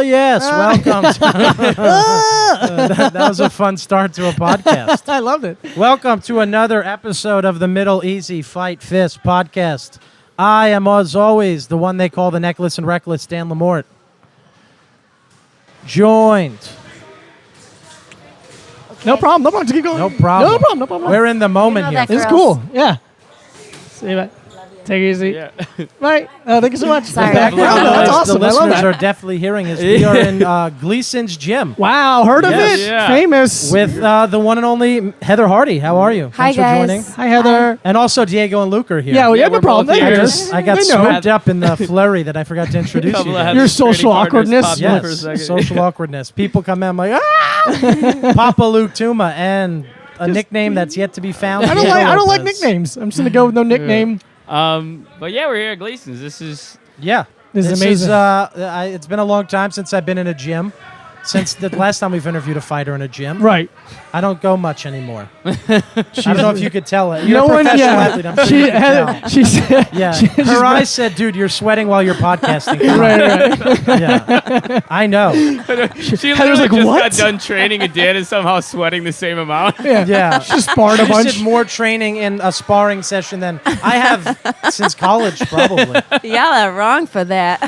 Yes, welcome. That was a fun start to a podcast. I loved it. Welcome to another episode of the Middle Easy Fight Fist podcast. I am, as always, the one they call the Necklace and Reckless, Dan Lamort. Joined. Okay. No problem. Just keep going. No problem. No problem. We're in the moment here. It's cool. Yeah. See you, man. Take it easy. Yeah. Right. Thank you so much. Sorry. That's awesome. The I love listeners that. are definitely hearing us. We are in Gleason's gym Wow. Heard of Yes. it? Yeah. Famous. with the one and only Heather Hardy. How are you? Hi, Thanks for guys. joining. Hi, Heather. And also Diego and Luke are here. Yeah, Yeah, no we're problem. both They here. hear us. I got They know. swept up in the flurry that I forgot to introduce you. Couple of guys. Heather's Your social training partners awkwardness. popped up for a Yes, second. social awkwardness. People come in, I'm like, ah! Papa Luke Tuma, and a nickname that's yet to be found. I don't like nicknames. I'm just gonna go with no nickname. But yeah, we're here at Gleason's. This is Yeah. This is amazing. It's been a long time since I've been in a gym. Since the last time we've interviewed a fighter in a gym. Right. I don't go much anymore. I don't know if you could tell it. You're No a one. professional Yeah. athlete. I'm sure you can tell. She said. Yeah. she's Her eyes said, dude, you're sweating while you're podcasting. Come on. Right. Yeah. I know. she Heather's literally like, just "What?" got done training and Dan is somehow sweating the same amount. Yeah. She sparred a She bunch. did more training in a sparring session than I have since college, probably. Y'all are wrong for that.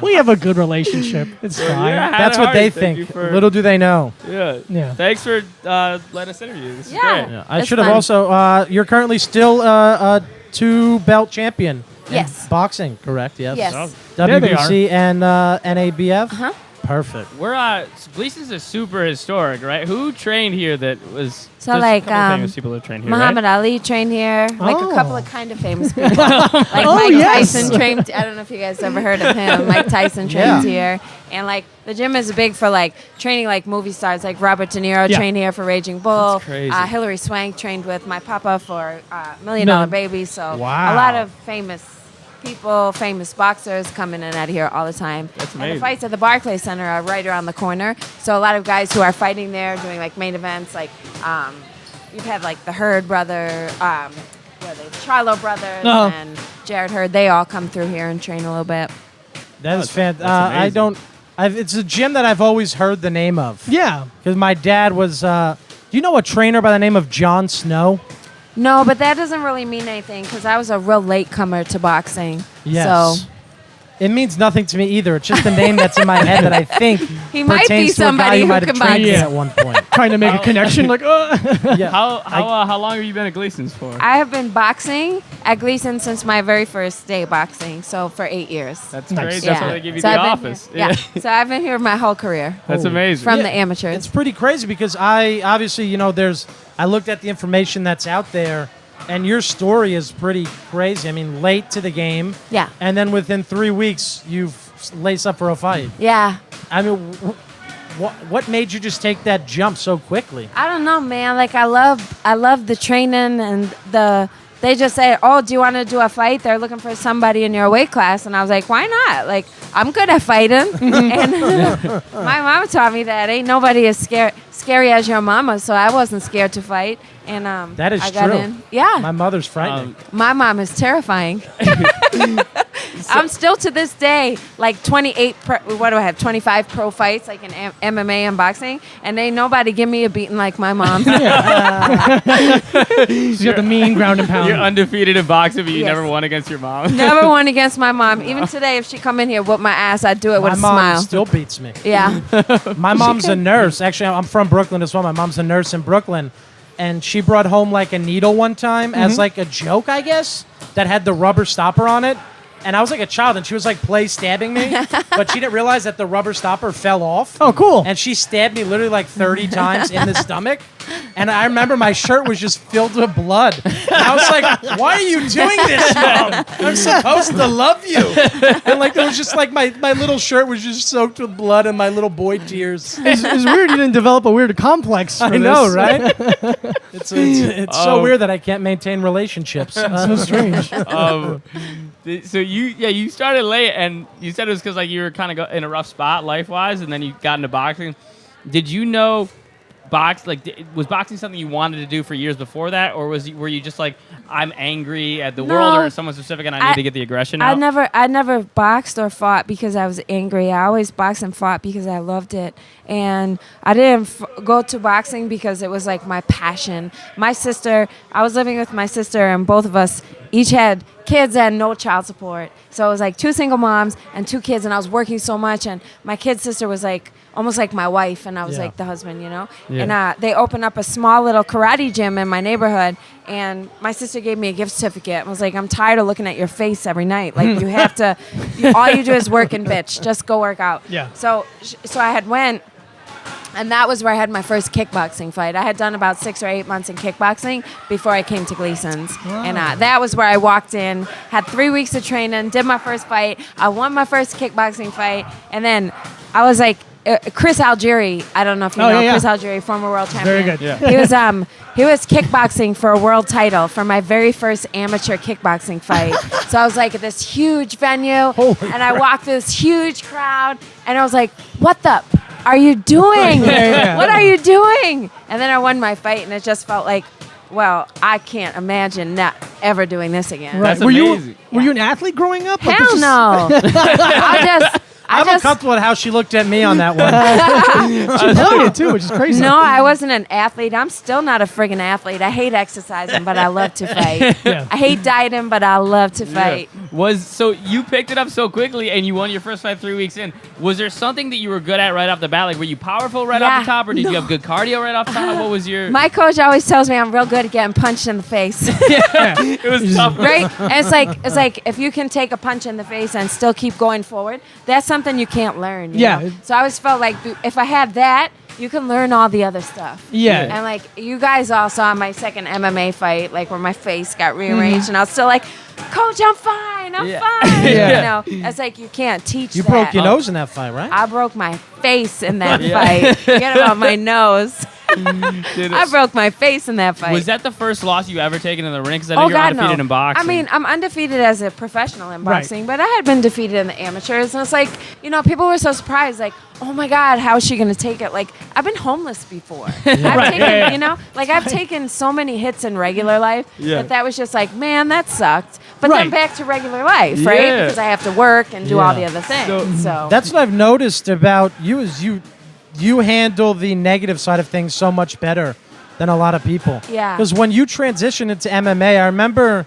We have a good relationship. It's fine. Yeah, That's Heather what they Hardy, thank you think. for- Little do they know. Yeah. Yeah. Thanks for letting us interview. This is Yeah. great. I It's should have fun. also. You're currently still a two-belt champion. in Yes. Boxing, correct? Yes. Yes. There they WBC and NABF. Uh-huh. Perfect. We're Gleason's is super historic, right? Who trained here that was So, there's like, a couple famous people that trained here, Muhammad right? Ali trained here. Like Oh. a couple of kind of famous people. Like Mike yes. Tyson trained. I don't know if you guys ever heard of him. Mike Tyson trains here. And like the gym is big for like training like movie stars. Like Robert De Niro Yeah. trained here for Raging Bull. That's crazy. Hilary Swank trained with my papa for $1 Million Baby. So Wow. a lot of famous people, famous boxers coming in and out of here all the time. That's And amazing. the fights at the Barclays Center are right around the corner. So a lot of guys who are fighting there, doing like main events, like you've had like the Hurd brother, the Charlo brothers, Uh-huh. and Jared Hurd. They all come through here and train a little bit. That is fantastic. that's I amazing. don't. It's a gym that I've always heard the name of. Yeah. Because my dad was. Do you know a trainer by the name of John Snow? No, but that doesn't really mean anything because I was a real latecomer to boxing. Yes. So It means nothing to me either. It's just a name that's in my head that I think He might be pertains to a guy somebody who who might have can trained me box. at one point. Trying to make a connection. Like, Yeah. How long have you been at Gleason's for? I have been boxing at Gleason since my very first day boxing, so for 8 years. That's Nice. great. That's why they give you the I've been office. here- So I've been here my whole career That's amazing. from Yeah, the amateurs. It's pretty crazy because I obviously, I looked at the information that's out there, and your story is pretty crazy. I mean, late to the game. Yeah. And then within 3 weeks, you've laced up for a fight. Yeah. I mean, what made you just take that jump so quickly? I don't know, man. Like I love the training and they just say, "Oh, do you want to do a fight?" They're looking for somebody in your weight class, and I was like, "Why not? Like I'm good at fighting." And my mama taught me that ain't nobody as scary as your mama, so I wasn't scared to fight. And That is I got true. in. Yeah, My mother's frightening. my mom is terrifying. I'm still to this day like 28. What do I have? 25 pro fights like in MMA and boxing, and ain't nobody give me a beating like my mom. she's got the mean ground and pound. You're undefeated in boxing, but you Yes. never won against your mom. Never won against my mom. Even today, if she come in here, whoop my ass, I'd do it with My a mom smile. still beats me. Yeah. My mom's a nurse. Actually, I'm from Brooklyn as well. My mom's a nurse in Brooklyn. And she brought home like a needle one time as like a joke, I guess, that had the rubber stopper on it. And I was like a child, and she was like play stabbing me, but she didn't realize that the rubber stopper fell off. Oh, cool. And she stabbed me literally like 30 times in the stomach. And I remember my shirt was just filled with blood. And I was like, why are you doing this, Mom? I'm supposed to love you. And like, it was just like my little shirt was just soaked with blood and my little boy tears. It's weird you didn't develop a weird complex for I know, this. right? It's so weird that I can't maintain relationships. So strange. So you started late, and you said it was because like you were kind of in a rough spot life wise, and then you got into boxing. Did you know was boxing something you wanted to do for years before that, or were you just like, I'm angry at the world or someone specific and I need to get the aggression out? I never boxed or fought because I was angry. I always boxed and fought because I loved it. And I didn't go to boxing because it was like my passion. I was living with my sister, and both of us each had kids and no child support. So it was like 2 single moms and 2 kids, and I was working so much, and my kid's sister was like almost like my wife, and I was like the husband, Yeah. And they opened up a small little karate gym in my neighborhood, and my sister gave me a gift certificate and was like, I'm tired of looking at your face every night. Like, you have to, all you do is work and bitch. Just go work out. Yeah. So I had went, and that was where I had my first kickboxing fight. I had done about 6 or 8 months in kickboxing before I came to Gleason's. Wow. And that was where I walked in, had 3 weeks of training, did my first fight. I won my first kickboxing fight. And then I was like, Chris Algieri, I don't know if you know Chris Algieri, former world champion. Very good. Yeah. He was kickboxing for a world title for my very first amateur kickboxing fight. So I was like at this huge venue, and I walked through this huge crowd, and I was like, what the are you doing? What are you doing? And then I won my fight, and it just felt like, well, I can't imagine not ever doing this again. Right. That's amazing. Were you an athlete growing up? Like, Hell no. I'm uncomfortable at how she looked at me on that one. She played it too, which is crazy. No, I wasn't an athlete. I'm still not a friggin' athlete. I hate exercising, but I love to fight. Yeah. I hate dieting, but I love to fight. So you picked it up so quickly and you won your first fight 3 weeks in. Was there something that you were good at right off the bat? Like, were you powerful right off the top, or did you have good cardio right off the top? What was your... My coach always tells me I'm real good at getting punched in the face. It was tough. Right? And it's like if you can take a punch in the face and still keep going forward, that's something you can't learn. You know? So I always felt like if I had that, you can learn all the other stuff. Yeah. And like you guys all saw my second MMA fight, like where my face got rearranged, and I was still like, Coach, I'm fine. I'm fine. Yeah. You know, it's like you can't teach You that. broke your nose in that fight, right? I broke my face in that fight. Forget about my nose. I broke my face in that fight. Was that the first loss you ever taken in the ring? Because I know you're undefeated in boxing. I mean, I'm undefeated as a professional in boxing, but I had been defeated in the amateurs. And it's like, people were so surprised, like, oh my God, how is she going to take it? Like, I've been homeless before. I've taken so many hits in regular life that was just like, man, that sucked. But then back to regular life, right? Yeah. Because I have to work and do all the other things. So that's what I've noticed about you is you handle the negative side of things so much better than a lot of people. Yeah. Because when you transition into MMA, I remember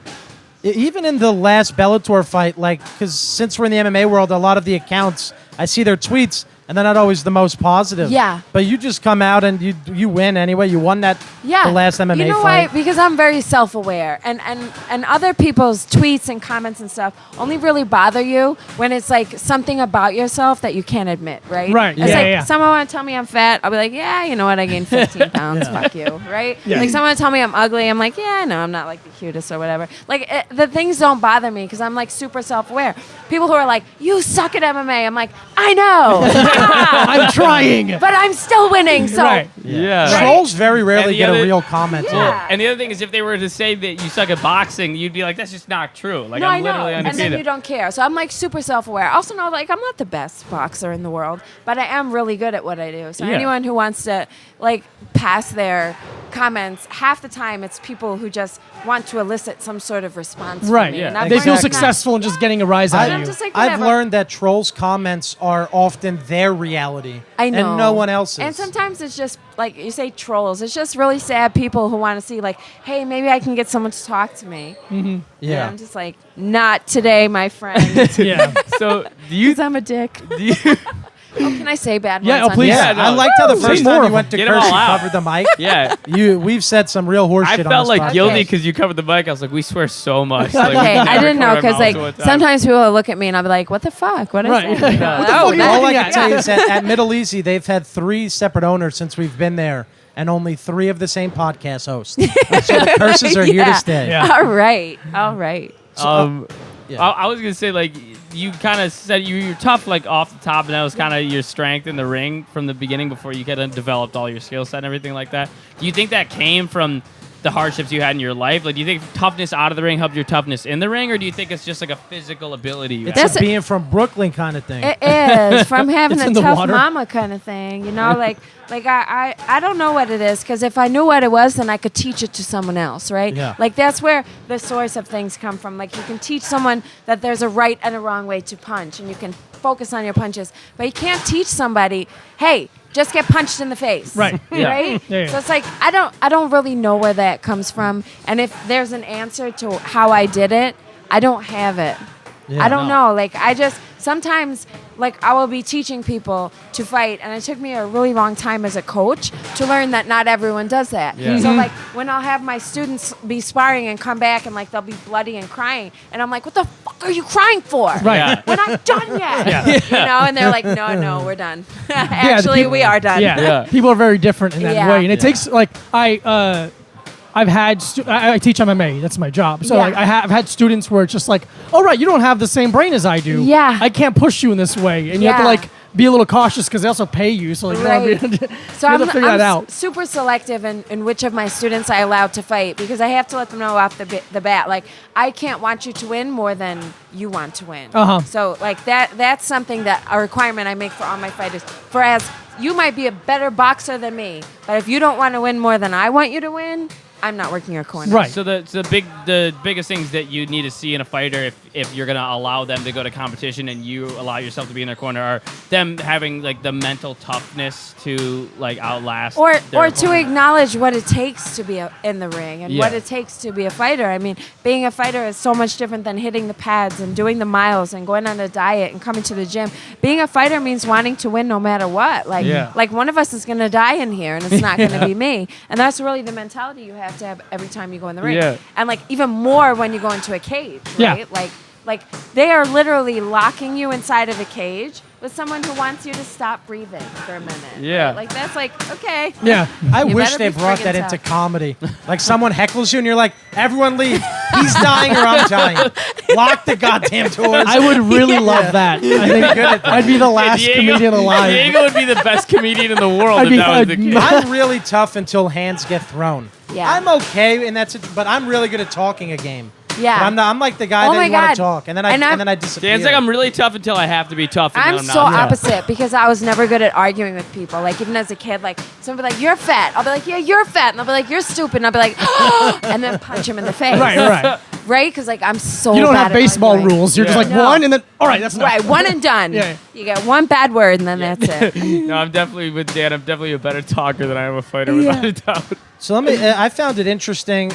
even in the last Bellator fight, because since we're in the MMA world, a lot of the accounts, I see their tweets, and they're not always the most positive. Yeah. But you just come out and you win anyway. You won the last MMA fight. You know why? Because I'm very self-aware. And other people's tweets and comments and stuff only really bother you when it's like something about yourself that you can't admit, right? Right. It's someone want to tell me I'm fat, I'll be like, yeah, you know what? I gained 15 pounds. Fuck you, right? Yeah. Like someone tell me I'm ugly, I'm like, yeah, no, I'm not like the cutest or whatever. Like the things don't bother me because I'm like super self-aware. People who are like, you suck at MMA, I'm like, I know. I'm trying. But I'm still winning, so... Right. Yeah. Trolls very rarely get a real comment. Yeah. And the other thing is, if they were to say that you suck at boxing, you'd be like, that's just not true. Like, No, I'm I know. literally And undefeated. then you don't care. So I'm like super self-aware. I also know like I'm not the best boxer in the world, but I am really good at what I do. So Yeah. anyone who wants to like pass their comments, half the time it's people who just want to elicit some sort of response Right. from me. Yeah. And I've They learned feel that's not- successful in just getting a rise out And of I'm you. just like, I've whatever. learned that trolls' comments are often their reality. I know. And no one else's. And sometimes it's just like you say trolls. It's just really sad people who want to see like, hey, maybe I can get someone to talk to me. And Yeah. I'm just like, not today, my friend. Yeah. So, do you... Because I'm a dick. Do you Can I say bad Yeah, words? oh, please. Yeah, no. I liked how the Say first more time of you went to Get 'em curse, all you out. covered the mic. yeah. We've said some real horse I shit felt on this like podcast. guilty Okay. because you covered the mic. I was like, we swear so much. Okay, Like, I didn't know because because like sometimes people will look at me and I'll be like, "What the fuck? What is Right. that?" What the Oh, fuck are you that- All I looking can at? tell you is that at Middle Easy, they've had 3 separate owners since we've been there, and only 3 of the same podcast hosts. So the curses are here to stay. Yeah. All right, all right. Yeah. I was gonna say, like, you kind of said you're tough, like, off the top, and that was kind of your strength in the ring from the beginning before you kind of developed all your skill set and everything like that. Do you think that came from the hardships you had in your life? Like, do you think toughness out of the ring helped your toughness in the ring, or do you think it's just like a physical ability you have? It's a being from Brooklyn kind of thing. It is from having It's a in the tough water. mama kind of thing, you know, like I don't know what it is, because if I knew what it was, then I could teach it to someone else, right? Yeah. Like that's where the source of things come from. Like you can teach someone that there's a right and a wrong way to punch, and you can focus on your punches, but you can't teach somebody, hey, just get punched in the face. Right. Yeah. Right? Yeah. So it's like I don't really know where that comes from. And if there's an answer to how I did it, I don't have it. Yeah, I don't no. know. Like I just sometimes like I will be teaching people to fight, and it took me a really long time as a coach to learn that not everyone does that. Yeah. So like when I'll have my students be sparring and come back and like they'll be bloody and crying, and I'm like, what the fuck are you crying for? Right. Yeah. We're not done yet. Yeah. You know, and they're like, no, we're done. Actually, we are done. Yeah. Yeah. People are very different in that Yeah. way, and it Yeah. takes like I've had I teach MMA. That's my job. So Yeah. like I've had students where it's just like, all right, you don't have the same brain as I do. Yeah. I can't push you in this way, and you have to Yeah. like be a little cautious because they also pay you. So like Right. you So have to figure that out. super selective in which of my students I allow to fight, because I have to let them know off the bat, like I can't want you to win more than you want to win. Uh-huh. So like that's something that a requirement I make for all my fighters. Whereas you might be a better boxer than me, but if you don't want to win more than I want you to win, I'm not working your corner. Right. So the biggest things that you need to see in a fighter if you're gonna allow them to go to competition and you allow yourself to be in their corner are them having like the mental toughness to like outlast Or their to opponent. acknowledge what it takes to be in the ring and what Yeah. it takes to be a fighter. I mean, being a fighter is so much different than hitting the pads and doing the miles and going on a diet and coming to the gym. Being a fighter means wanting to win no matter what. Like, Yeah. like one of us is going to die in here, and it's not going to be me. And that's really the mentality you have to have every time you go in the ring. Yeah. And like even more when you go into a cage, Yeah. right? Like they are literally locking you inside of a cage with someone who wants you to stop breathing for a minute. Yeah. Right? Like that's like, okay. Yeah. I You wish better they be brought friggin' that into tough. comedy. Like someone heckles you and you're like, everyone leave. He's dying or I'm dying. Lock the goddamn doors. I would really love that. I think I'd be the last comedian alive. Diego would be the best comedian in the world I'd if be- that was the I'd- case. I'm really tough until hands get thrown. Yeah. I'm okay, and but I'm really good at talking a game. Yeah. But I'm like the guy Oh that my you want God. to talk, and then I And I'm- disappear. Dan's like, I'm really tough until I have to be tough. And I'm then so not. opposite because I was never good at arguing with people. Like even as a kid, like someone would be like, "You're fat." I'll be like, "Yeah, you're fat," and they'll be like, "You're stupid," and I'll be like, and then punch him in the face. Right. Right? Because like I'm so. You don't bad have at baseball arguing. rules. You're just Yeah. like No. one, and then all right, that's enough. Right, one and done. Yeah. You get one bad word, and then that's it. No, I'm definitely with Dan. I'm definitely a better talker than I am a fighter, without a doubt. So let me. I found it interesting.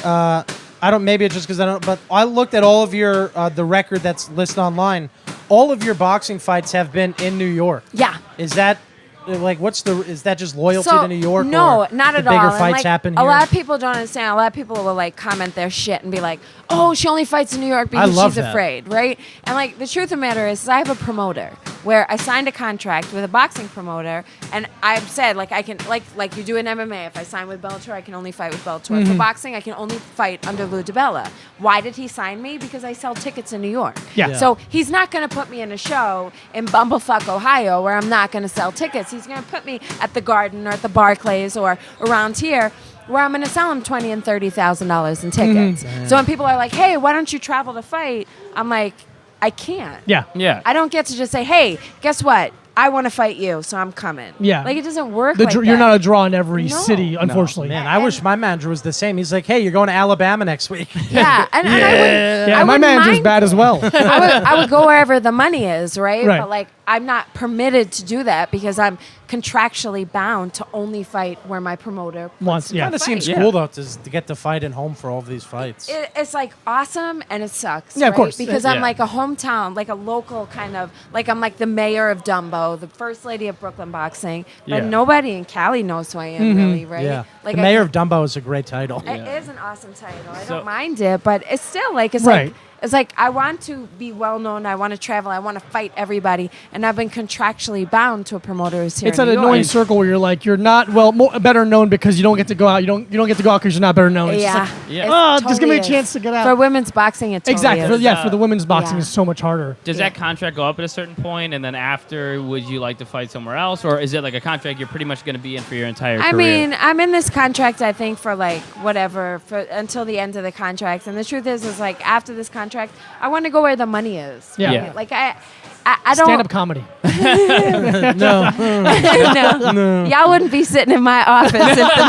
I don't. Maybe it's just because I don't. But I looked at all of your the record that's listed online. All of your boxing fights have been in New York. Yeah. Is that like is that just loyalty So, to New York? no, or not the at bigger all. And, fights like, happen a here? lot of people don't understand. A lot of people will like comment their shit and be like, "Oh, she only fights in New York because love she's that. afraid," right? And like the truth of the matter is I have a promoter where I signed a contract with a boxing promoter, and I've said like I can like you do in MMA. If I sign with Bellator, I can only fight with Bellator. For boxing, I can only fight under Lou DiBella. Why did he sign me? Because I sell tickets in New York. Yeah. So he's not going to put me in a show in Bumblefuck, Ohio, where I'm not going to sell tickets. He's going to put me at the Garden or at the Barclays or around here, where I'm going to sell him $20,000 and $30,000 in tickets. So when people are like, "Hey, why don't you travel to fight?" I'm like, I can't. Yeah. Yeah. I don't get to just say, "Hey, guess what? I want to fight you, so I'm coming." Yeah. Like it doesn't work The like You're that. not a draw in every No. city, unfortunately. Man, I wish my manager was the same. He's like, "Hey, you're going to Alabama next week." Yeah, and I wouldn't. Yeah, I my wouldn't manager's mind- bad as well. I would go wherever the money is, right? Right. But like, I'm not permitted to do that because I'm contractually bound to only fight where my promoter Once, yeah. Kind of seems Fight. cool though to get to fight at home for all of these fights. It's like awesome and it sucks. Yeah, of right? course. Because Yeah. I'm like a hometown, like a local kind of, like I'm like the mayor of Dumbo, the first lady of Brooklyn boxing, but Yeah. nobody in Cali knows who I am really, right? Yeah, Like the mayor of Dumbo is a great title. It is an awesome title. I So- don't mind it, but it's still like it's Right. like It's like I want to be well known. I want to travel. I want to fight everybody, and I've been contractually bound to a promoter who's here. It's in an New annoying York. circle where you're like, you're not better known because you don't get to go out. You don't get to go out because you're not better known. It's Yeah. just like, Yeah. It just give me a totally chance is. to get out. For women's boxing, it totally Exactly. is. For the women's boxing, Yeah. is so much harder. Does that contract go up at a certain point, and then after, would you like to fight somewhere else, or is it like a contract you're pretty much going to be in for your entire I career? mean, I'm in this contract, I think, for like whatever, for until the end of the contract. And the truth is like after this contract, I want to go where the money is. Yeah. Yeah. Like I don't. Stand-up comedy. No. no. Y'all wouldn't be sitting in my office if the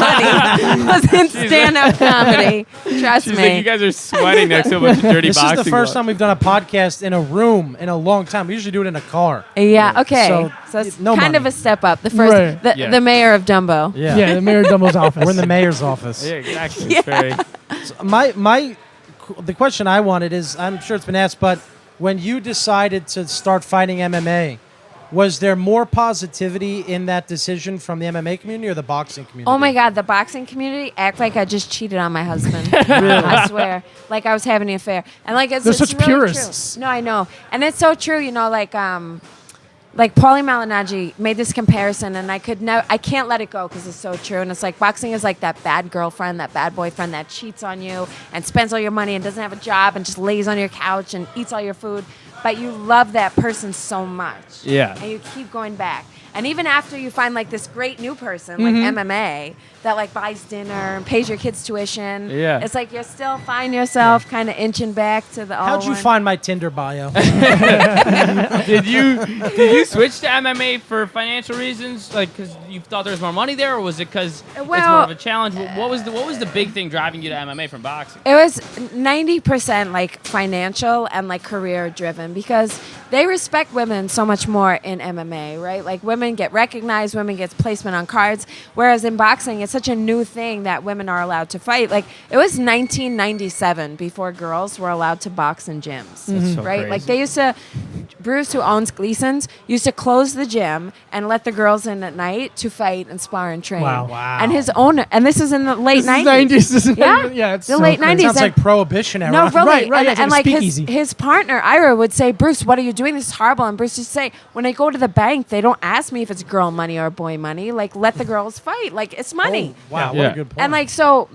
money was in stand-up comedy. Trust She's me. like, you guys are sweating next to a bunch of dirty This boxing. is the first gloves. time we've done a podcast in a room in a long time. We usually do it in a car. Yeah. Okay. So, So, it's no kind money. of a step up. The first, Right. Yeah. the mayor of Dumbo. Yeah. Yeah, the Mayor Dumbo's office. We're in the mayor's office. Yeah, exactly. It's very, The question I wanted is, I'm sure it's been asked, but when you decided to start fighting MMA, was there more positivity in that decision from the MMA community or the boxing community? Oh my God, the boxing community act like I just cheated on my husband. I swear, like I was having an affair, and like it's They're it's such really purists. True. No, I know, and it's so true. You know, like Paulie Malignaggi made this comparison, and I can't let it go because it's so true. And it's like boxing is like that bad girlfriend, that bad boyfriend that cheats on you and spends all your money and doesn't have a job and just lays on your couch and eats all your food. But you love that person so much. Yeah. And you keep going back. And even after you find like this great new person, like MMA, that like buys dinner and pays your kids tuition, Yeah. it's like you still find yourself kind of inching back to the old How'd you one. find my Tinder bio? did you switch to MMA for financial reasons, like because you thought there was more money there, or was it because it's more Well, of a challenge? What was the big thing driving you to MMA from boxing? It was 90% like financial and like career driven because they respect women so much more in MMA, right? Like women get recognized, women get placement on cards, whereas in boxing it's such a new thing that women are allowed to fight. Like it was 1997 before girls were allowed to box in gyms, That's so right? crazy. Like they used to, Bruce, who owns Gleason's, used to close the gym and let the girls in at night to fight and spar and train. Wow. Wow. And his owner, and this is in the late This is 90s. 90s. This is Yeah. yeah, it's The so late crazy. 90s. Sounds and- like Prohibition era. No, really. Right, right, And, yeah, and like speakeasy. his partner, Ira, would say, Bruce, what are you doing? This is horrible. And Bruce would say, when I go to the bank, they don't ask me if it's girl money or boy money. Like, let the girls fight. Like, it's money. Oh, wow, what Yeah. a good point. And like, so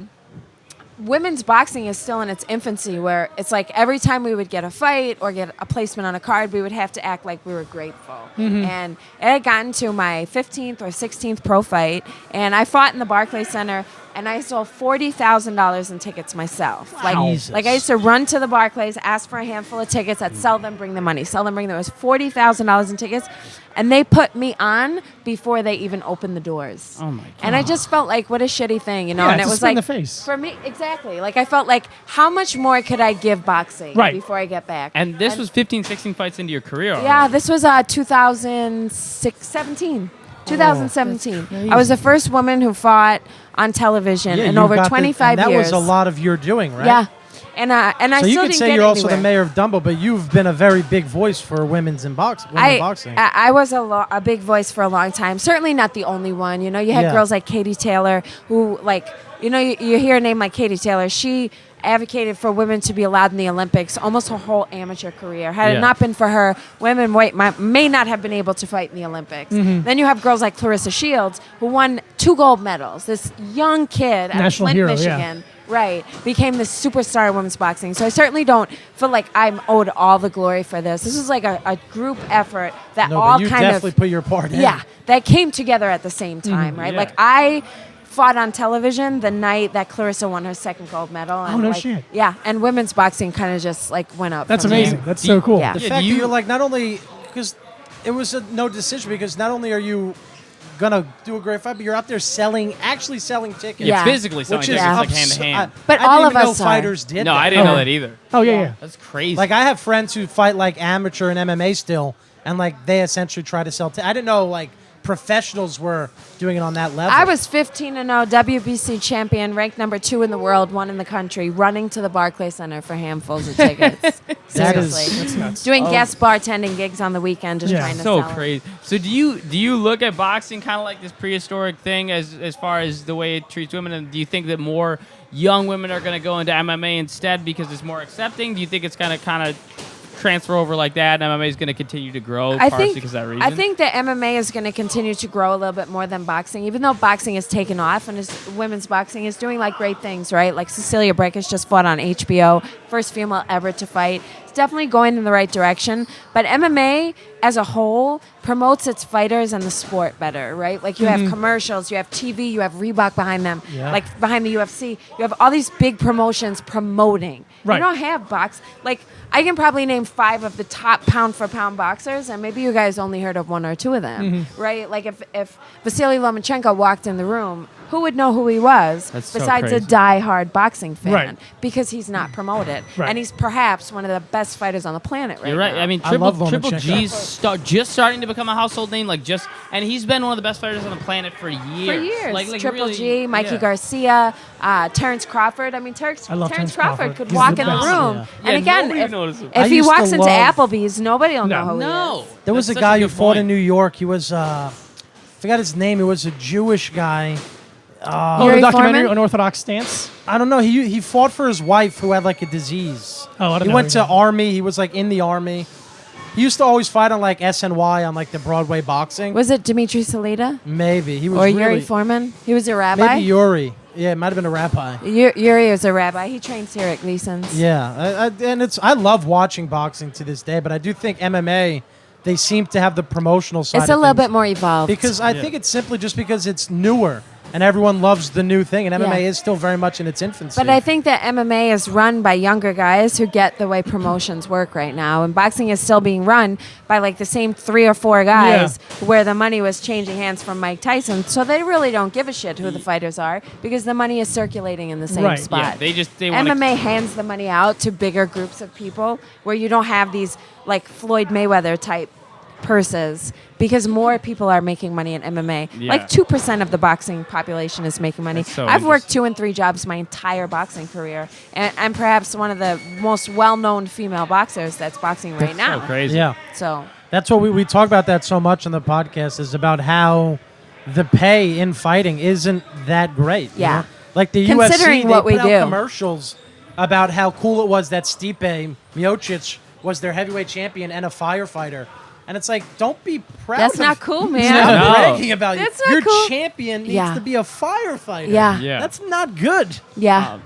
women's boxing is still in its infancy where it's like every time we would get a fight or get a placement on a card, we would have to act like we were grateful. And it had gotten to my 15th or 16th pro fight, and I fought in the Barclays Center, and I sold $40,000 in tickets myself. Jesus. Like I used to run to the Barclays, ask for a handful of tickets, I'd sell them, bring the money, sell them, bring them. It was $40,000 in tickets, and they put me on before they even opened the doors. Oh my God. And I just felt like, what a shitty thing, you know? Yeah, and it's it a was spit in like the face. for me, exactly. Like I felt like, how much more could I give boxing Right. before I get back? And this was 15, 16 fights into your career. yeah, already. this was 2017. 2017. I was the first woman who fought on television in you over got the- 25 and years. That was a lot of your doing, right? Yeah. And I So you still could didn't say get you're also the anywhere. mayor of Dumbo, but you've been a very big voice for women's in boxing. I was a big voice for a long time. Certainly not the only one. You know, you had Yeah. girls like Katie Taylor who, like, you know, you hear a name like Katie Taylor. She advocated for women to be allowed in the Olympics almost her whole amateur career. Had Yeah. it not been for her, women may not have been able to fight in the Olympics. Then you have girls like Clarissa Shields who won 2 gold medals. This young kid out of National Flint, hero, yeah. Michigan. Right, became the superstar in women's boxing. So I certainly don't feel like I'm owed all the glory for this. This is like a group effort that No, all but you kind definitely of put your part in. yeah, that came together at the same time, right? yeah. Like I fought on television the night that Clarissa won her 2nd gold medal. And no like, shit. Yeah, and women's boxing kind of just like went up. That's from amazing. there. That's so cool. Yeah. The Yeah, fact do that you- you're like, not only, because it was a no decision, because not only are you going to do a great fight, but you're out there actually selling tickets. Yeah. Physically selling Which tickets, is like hand to hand. But I all didn't of even know us are. fighters did No, that. I didn't know Oh. that either. Oh yeah, yeah. That's crazy. Like, I have friends who fight like amateur and MMA still, and like they essentially try to sell. I didn't know like professionals were doing it on that level. I was 15-0 WBC champion, ranked number 2 in the world, 1 in the country, running to the Barclays Center for handfuls of tickets. Seriously. That's nuts. Doing guest bartending gigs on the weekend, just trying to so sell it. crazy. So do you look at boxing kind of like this prehistoric thing as far as the way it treats women? And do you think that more young women are going to go into MMA instead because it's more accepting? Do you think it's going to kind of transfer over like that, and MMA is going to continue to grow partially because of that reason? I think that MMA is going to continue to grow a little bit more than boxing, even though boxing has taken off and women's boxing is doing like great things, right? Like Cecilia Brækhus just fought on HBO, first female ever to fight. It's definitely going in the right direction, but MMA as a whole promotes its fighters and the sport better, right? Like you have commercials, you have TV, you have Reebok behind them, like behind the UFC. You have all these big promotions promoting. Right. You don't have box. Like I can probably name 5 of the top pound-for-pound boxers, and maybe you guys only heard of 1 or 2 of them, right? Like if Vasily Lomachenko walked in the room, who would know who he was besides a die-hard boxing fan? Right. Because he's not promoted. Right. And he's perhaps one of the best fighters on the planet right You're right. now. I mean, I love Triple Lomachenko. G's just starting to become a household name, and he's been one of the best fighters on the planet for years. For years. Like Triple really, G, Mikey yeah. Garcia, Terrence Crawford. I mean, I love Terrence Terrence Crawford. Crawford could He's walk the in the best. room. Yeah. And Yeah, again, nobody knows him. I if he used walks to into love- Applebee's, nobody will know No. who he is. No. There was That's a such guy who good fought in point. New York. He was, forgot his name. He was a Jewish guy. Oh, Yuri the documentary, Foreman? Unorthodox Stance? I don't know. He fought for his wife who had like a disease. Oh, I don't He know. went to army. He was like in the army. He used to always fight on like SNY on like the Broadway boxing. Was it Dimitri Salita? Maybe he was Or really, Yuri Foreman? He was a rabbi? maybe Yuri. Yeah, it might have been a rabbi. Yuri is a rabbi. He trains here at Gleason's. Yeah, I love watching boxing to this day, but I do think MMA, they seem to have the promotional side. It's a of little things. bit more evolved. Because I think it's simply just because it's newer and everyone loves the new thing, and MMA Yeah. is still very much in its infancy. But I think that MMA is run by younger guys who get the way promotions work right now. And boxing is still being run by like the same 3 or 4 guys where the money was changing hands from Mike Tyson. So they really don't give a shit who the fighters are because the money is circulating in the same Right. spot. Yeah, they want MMA hands the money out to bigger groups of people where you don't have these like Floyd Mayweather type purses because more people are making money in MMA. Yeah. Like 2% of the boxing population is making money. That's so I've worked interesting. 2 and 3 jobs my entire boxing career, and I'm perhaps one of the most well-known female boxers that's boxing right now. so crazy. yeah, So that's what we talk about that so much on the podcast is about how the pay in fighting isn't that great. you Yeah. know? Like the Considering UFC, what they we put do. out commercials about how cool it was that Stipe Miocic was their heavyweight champion and a firefighter. And it's like, don't be proud. that's of not cool, man. Stop No. bragging about That's you. not Your cool. champion needs Yeah. to be a firefighter. Yeah. Yeah. That's not good. Yeah.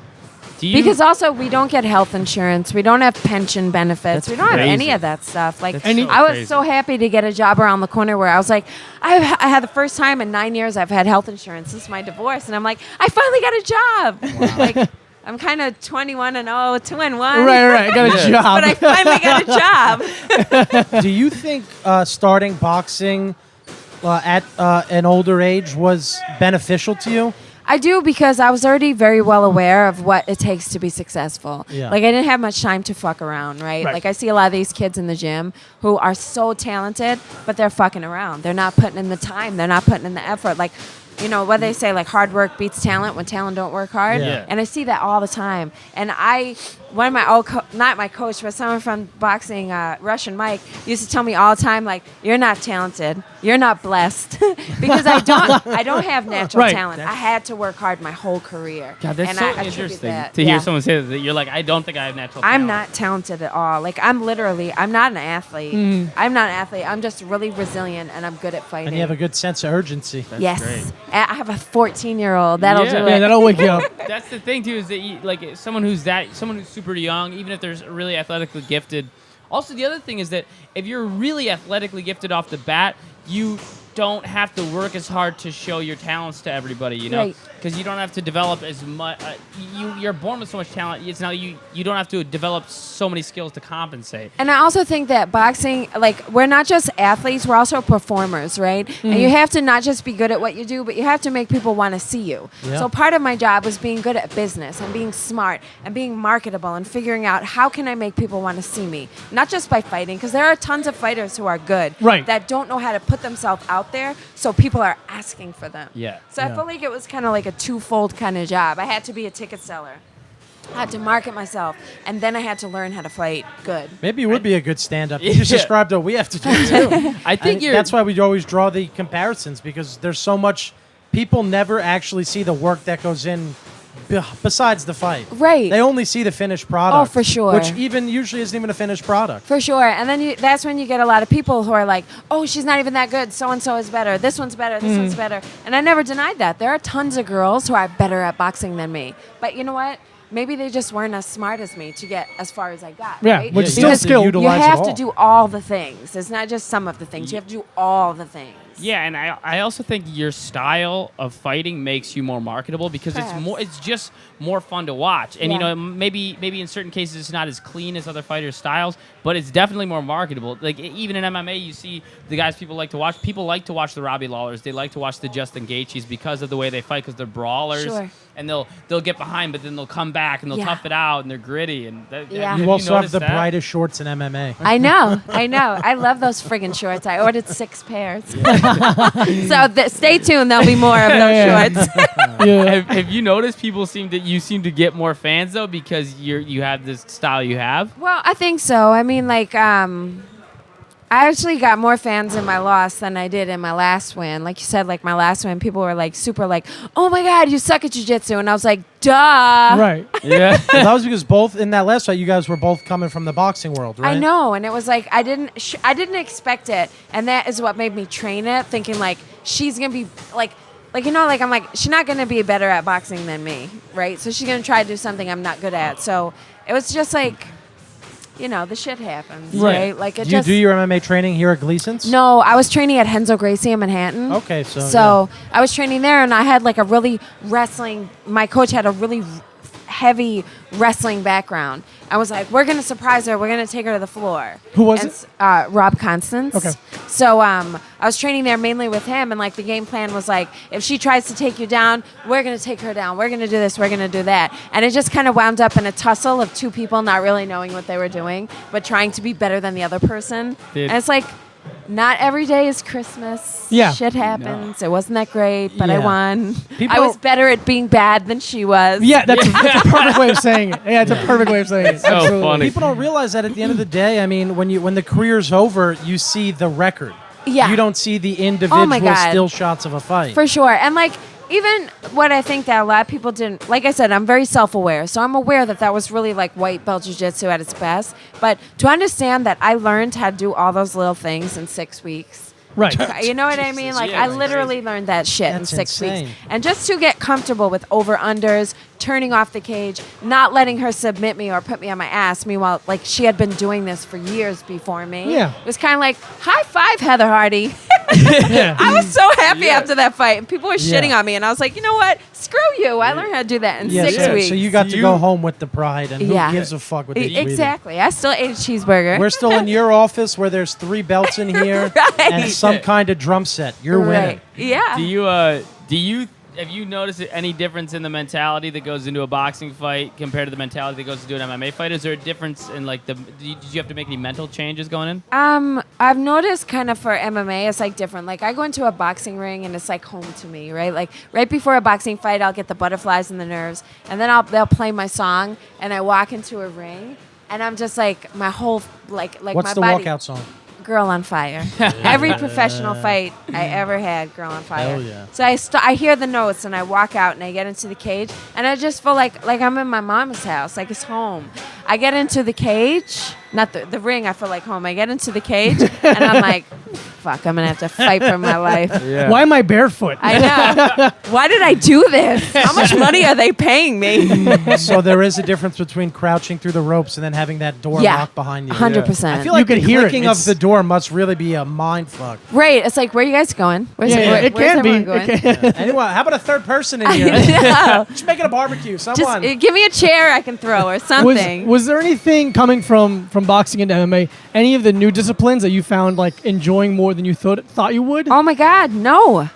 Do you, Because also we don't get health insurance, we don't have pension benefits, That's we don't have any crazy. of that stuff. Like That's And so I was crazy. so happy to get a job around the corner where I was like, I had the first time in 9 years I've had health insurance since my divorce, and I'm like, I finally got a job. Like I'm kind of 21-0, 2-1. Right. Got a job. But I finally got a job. Do you think starting boxing at an older age was beneficial to you? I do because I was already very well aware of what it takes to be successful. Yeah. Like I didn't have much time to fuck around, right? Right. Like I see a lot of these kids in the gym who are so talented, but they're fucking around. They're not putting in the time. They're not putting in the effort. Like, you know, what they say, like hard work beats talent when talent don't work hard. Yeah. And I see that all the time. And one of my not my coach, but someone from boxing, Russian Mike, used to tell me all the time, like, you're not talented. You're not blessed. Because I don't have natural Right. talent. I had to work hard my whole career. God, that's and so I attribute interesting that. to hear Yeah. someone say that. You're like, I don't think I have natural I'm talent. not talented at all. Like I'm not an athlete. I'm not an athlete. I'm just really resilient and I'm good at fighting. And you have a good sense of urgency. That's yes. great. I have a 14-year-old. That'll Yeah. do Yeah, it. that'll wake you up. That's the thing too, is that you, like someone who's super young, even if they're really athletically gifted. Also, the other thing is that if you're really athletically gifted off the bat, you don't have to work as hard to show your talents to everybody, you know, Right. because you don't have to develop as much. You're born with so much talent. It's now you don't have to develop so many skills to compensate. And I also think that boxing, like, we're not just athletes, we're also performers, right? And you have to not just be good at what you do, but you have to make people want to see you. Yeah. So part of my job was being good at business and being smart and being marketable and figuring out how can I make people want to see me. Not just by fighting, because there are tons of fighters who are good Right. that don't know how to put themselves out out there, so people are asking for them. Yeah. So I felt like it was kind of like a twofold kind of job. I had to be a ticket seller. I had to market myself, and then I had to learn how to fight good. Maybe you would be a good stand-up. You just described what we have to do, too. I think that's why we always draw the comparisons, because there's so much. People never actually see the work that goes in besides the fight. Right. They only see the finished product. Oh, for sure. Which even usually isn't even a finished product. For sure. And then that's when you get a lot of people who are like, oh, she's not even that good. So-and-so is better. This one's better. This one's better. And I never denied that. There are tons of girls who are better at boxing than me. But you know what? Maybe they just weren't as smart as me to get as far as I got. Yeah, right? which is you still have to skill. utilize You it have all. to do all the things. It's not just some of the things. You have to do all the things. Yeah, and I also think your style of fighting makes you more marketable because Perhaps. it's just more fun to watch. And Yeah. you know, maybe in certain cases it's not as clean as other fighters' styles, but it's definitely more marketable. Like even in MMA, you see the guys people like to watch. People like to watch the Robbie Lawlers. They like to watch the Justin Gaethjes because of the way they fight, because they're brawlers. Sure. And they'll get behind, but then they'll come back and they'll Yeah. tough it out, and they're gritty. And Yeah. You also have noticed the that? brightest shorts in MMA. I know. I love those friggin' shorts. I ordered 6 pairs. So stay tuned. There'll be more of those shorts. Have you noticed you seem to get more fans though because you have this style you have? Well, I think so. I mean, like, I actually got more fans in my loss than I did in my last win. Like you said, like my last win, people were like super like, oh my God, you suck at jiu-jitsu. And I was like, duh. Right. Yeah. Well, that was because both in that last fight, you guys were both coming from the boxing world, right? I know. And it was like, I didn't expect it. And that is what made me train it, thinking like, she's going to be like, you know, like I'm like, she's not going to be better at boxing than me, right? So she's going to try to do something I'm not good at. So it was just like, you know, the shit happens, right? Like it Do you just. do your MMA training here at Gleason's? No, I was training at Henzo Gracie in Manhattan. Okay, so. So I was training there, and I had like a really my coach had a really heavy wrestling background. I was like, we're going to surprise her. We're going to take her to the floor. Who was it? Rob Constance. Okay. So I was training there mainly with him, and like the game plan was like, if she tries to take you down, we're going to take her down. We're going to do this. We're going to do that. And it just kind of wound up in a tussle of two people not really knowing what they were doing, but trying to be better than the other person. Dude. And it's like, not every day is Christmas. Yeah. Shit happens. It wasn't that great, but I Yeah. won. People- I was better at being bad than she was. Yeah, that's a perfect way of saying it. Yeah, it's a perfect way of saying it. So Absolutely. funny. People don't realize that at the end of the day, I mean, when the career's over, you see the record. Yeah. You don't see the individual God. still shots of a fight. For sure. And like, even what I think that a lot of people didn't, like I said, I'm very self-aware. So I'm aware that was really like white belt jiu-jitsu at its best. But to understand that I learned how to do all those little things in 6 weeks. Right. You know what I mean? Like, yeah, I that's literally learned that shit That's in 6 insane. weeks. And just to get comfortable with over-unders, turning off the cage, not letting her submit me or put me on my ass. Meanwhile, like, she had been doing this for years before me. Yeah. It was kind of like, high five, Heather Hardy. Yeah. I was so happy after that fight. And people were shitting Yeah. on me. And I was like, you know what? Screw you. I learned how to do that in 6 so, weeks. so you got to You- go home with the pride, and who Yeah. gives a fuck what they tweeted? Exactly. I still ate a cheeseburger. We're still in your office where there's 3 belts in here Right. and some kind of drum set. You're winning. Right. Yeah. Have you noticed any difference in the mentality that goes into a boxing fight compared to the mentality that goes into an MMA fight? Is there a difference in like did you have to make any mental changes going in? I've noticed kind of for MMA, it's like different. Like I go into a boxing ring and it's like home to me, right? Like right before a boxing fight, I'll get the butterflies and the nerves, and then they'll play my song, and I walk into a ring, and I'm just like my whole like What's my the body. walkout song? Girl on Fire. Every professional fight I ever had, Girl on Fire. Hell yeah. So I hear the notes and I walk out and I get into the cage and I just feel like I'm in my mom's house, like it's home. I get into the cage, not the ring, I feel like home. I get into the cage and I'm like, fuck, I'm going to have to fight for my life. Why am I barefoot? I know. Why did I do this? How much money are they paying me? So there is a difference between crouching through the ropes and then having that door Yeah. locked behind you. 100%. I feel like You the could hear it. clicking of It's- the door must really be a mind fuck. Right. It's like, where are you guys going? Where's it where's can be. everyone going? It can. Anyway, how about a third person in here? No. Just make it a barbecue. Just Someone. give me a chair I can throw or something. Was there anything coming from boxing into MMA? Any of the new disciplines that you found like enjoying more than you thought you would? Oh my God, no.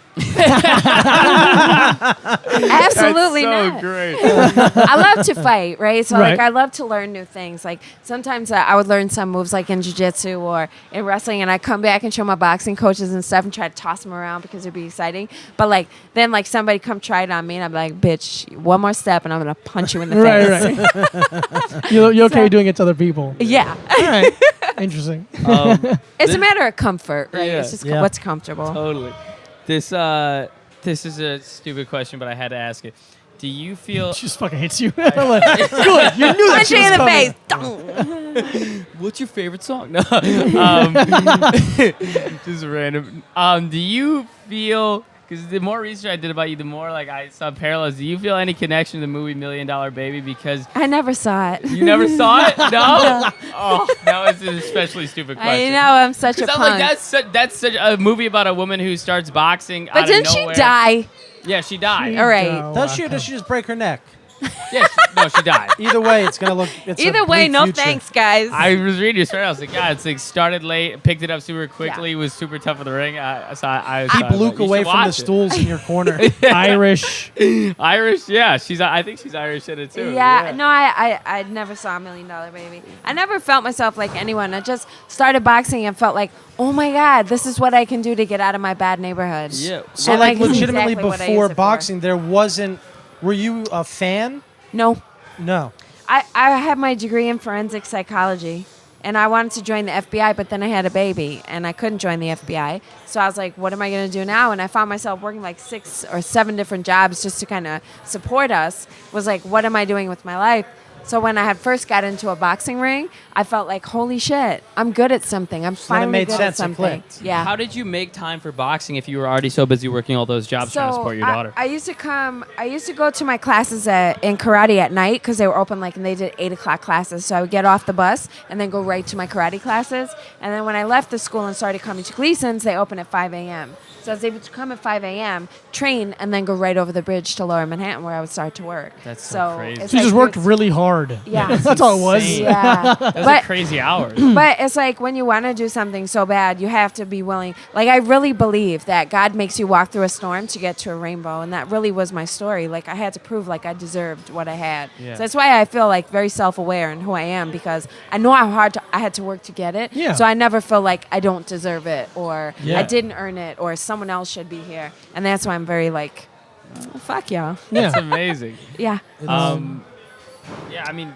Absolutely so not. great. I love to fight, right? So, Right. like, I love to learn new things. Like, sometimes I would learn some moves, like in jiu-jitsu or in wrestling, and I'd come back and show my boxing coaches and stuff and try to toss them around because it'd be exciting. But, like, then, like, somebody come try it on me, and I'm like, bitch, one more step, and I'm going to punch you in the face. Right. You're okay doing it to other people. Yeah. All right. Interesting. It's a matter of comfort, right? Yeah. It's just Yeah. what's comfortable. Totally. This is a stupid question, but I had to ask it. Do you feel She just fucking hates you. I'm like, good. You knew that Punch shit you was in the coming. face. Dong. what's your favorite song? No. Just random. Do you feel, because the more research I did about you, the more like I saw parallels. Do you feel any connection to the movie $1 Million Baby? Because I never saw it. you never saw it? No? Oh, that was an especially stupid I question. know, I'm such a 'Cause I'm punk. like, that's such a movie about a woman who starts boxing out But of didn't she nowhere. die? Yeah, she died. All right. Does she or does she just break her neck? Yeah, she died. Either way, it's gonna look. It's a Either way, bleak no future. thanks, guys. I was reading your story. I was like, yeah, it's like started late, picked it up super quickly, was super tough in the ring. I Keep Luke away from the stools in your corner. Irish. Irish, yeah. I think she's Irish in it too. Yeah, no, I never saw $1 Million Baby. I never felt myself like anyone. I just started boxing and felt like, oh my God, this is what I can do to get out of my bad neighborhood. Yeah. So, And, like, it's legitimately exactly what I use before it for. boxing, there wasn't. Were you a fan? No, No. I had my degree in forensic psychology, and I wanted to join the FBI, but then I had a baby, and I couldn't join the FBI. So I was like, what am I going to do now? And I found myself working like 6 or 7 different jobs just to kind of support us. Was like, what am I doing with my life? So when I had first got into a boxing ring, I felt like, holy shit, I'm good at something. I'm then it finally made good sense, at it something. clicked. Yeah. How did you make time for boxing if you were already so busy working all those jobs trying to support your daughter? I used to go to my classes in karate at night because they were open and they did 8 o'clock classes. So I would get off the bus and then go right to my karate classes. And then when I left the school and started coming to Gleason's, they open at 5 a.m. So I was able to come at 5 a.m., train, and then go right over the bridge to Lower Manhattan where I would start to work. That's so crazy. it's She like just worked it's- really hard. Yeah. That's all it was. insane. Yeah. Those are but crazy hours. but it's like when you want to do something so bad, you have to be willing. Like, I really believe that God makes you walk through a storm to get to a rainbow. And that really was my story. Like, I had to prove like I deserved what I had. Yeah. So that's why I feel like very self-aware in who I am, because I know how hard I had to work to get it. Yeah. So I never feel like I don't deserve it or Yeah. I didn't earn it or someone else should be here. And that's why I'm very like, oh, fuck y'all. That's Yeah. amazing. Yeah. Yeah, I mean,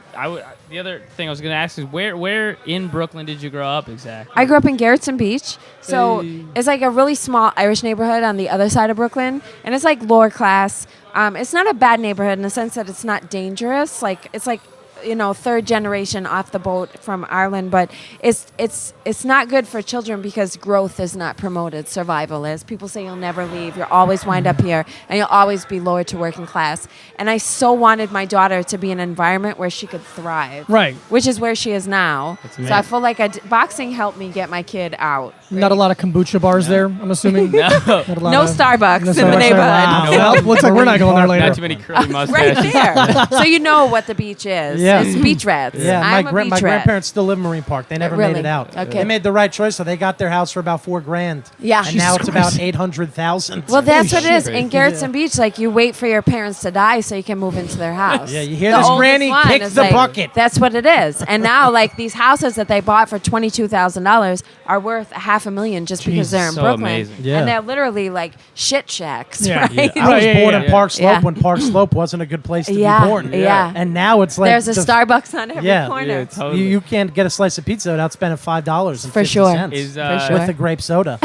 the other thing I was going to ask is where in Brooklyn did you grow up exactly? I grew up in Garrettson Beach, so Hey. it's like a really small Irish neighborhood on the other side of Brooklyn, and it's like lower class. It's not a bad neighborhood in the sense that it's not dangerous. Like, it's like, you know, 3rd generation off the boat from Ireland, but it's not good for children because growth is not promoted. Survival is. People say you'll never leave. You'll always wind up here, and you'll always be lower to working class. And I so wanted my daughter to be in an environment where she could thrive. Right. Which is where she is now. That's So I amazing. feel like boxing helped me get my kid out. Not a lot of kombucha bars there, I'm assuming. No. Not a lot No of- Starbucks no in the Starbucks there. neighborhood. Wow. No. Well, looks like we're not going there later. Not too many curly mustaches. Right there. So you know what the beach is. Yeah. It's beach rats. Yeah, I'm my a beach rat. grandparents still live in Marine Park. They never Really? made it out. Okay. They made the right choice, so they got their house for about $4,000. Yeah. and now Jesus it's about Christ. 800,000. Well, that's Holy what it is. shit. In Garrettson Beach, like, you wait for your parents to die so you can move into their house. Yeah, you hear The this, oldest Granny? one Kick is the like, bucket. That's what it is. And now, like, these houses that they bought for $22,000 are worth $500,000 just because they're in so Brooklyn. amazing. Yeah. And they're literally like shit shacks, Yeah. right? Yeah. I was Right, born yeah, in yeah. Park Slope Yeah. when Park Slope wasn't a good place to Yeah, be born. yeah. And now it's like There's a Starbucks on every Yeah. corner. Yeah, totally. You can't get a slice of pizza without spending $5 For sure. Is For sure. with the grape soda.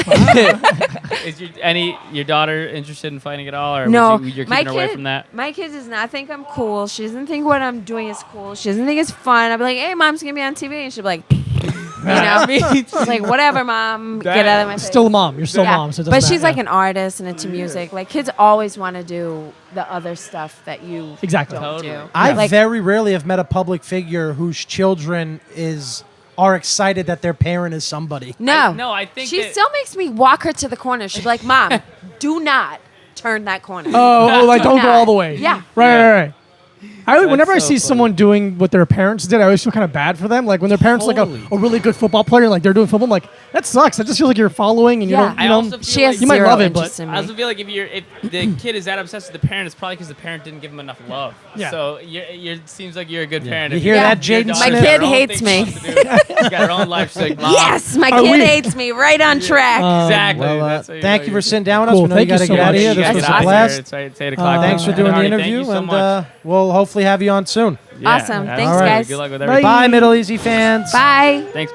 is your daughter interested in fighting at all, or No, you're my keeping her away kid, from that? my kid does not think I'm cool. She doesn't think what I'm doing is cool. She doesn't think it's fun. I'll be like, "Hey, mom's gonna be on TV," and she'll be like, "You know, it's like whatever, mom, get out of my face." Still a mom. You're still Yeah. mom. So it but doesn't she's matter. like an artist and into music. Like, kids always want to do the other stuff that you Exactly. don't Totally. do. I Like, very rarely have met a public figure whose children are excited that their parent is somebody. no, I think she that- still makes me walk her to the corner. She'd be like, "Mom, do not turn that corner." Oh, like Do don't go not. all the way. Yeah. Right, Yeah. right, right. Whenever I so see funny. someone doing what their parents did, I always feel kind of bad for them. Like when their parents like Totally. a really good football player, like they're doing football. I'm like, that sucks. I just feel like you're following and you Yeah. don't. I You know, also feel She has like You might zero love it, but- interest in I me. also feel like if the kid is that obsessed with the parent, it's probably because the parent didn't give him enough love. Yeah. So it seems like you're a good parent. You If hear Yeah. that, your Jaden daughter's My Smith? got her kid own hates thing me. she wants to do. She's got her own life. She's like, Mom. Yes, my Are kid we- hates me. Right on track. Exactly. Well, That's how thank know you for you're- sitting down with us. Cool. We know Thank you got to you so get out of much. here. You This gotta was get a out of blast. here. It's 8 o'clock. Thanks for doing the Hardy, interview, thank you so and much. we'll hopefully have you on soon. Yeah, Awesome. absolutely. Thanks, All right. guys. Good luck with Bye. everything. Bye, Middle Easy fans. Bye. Thanks.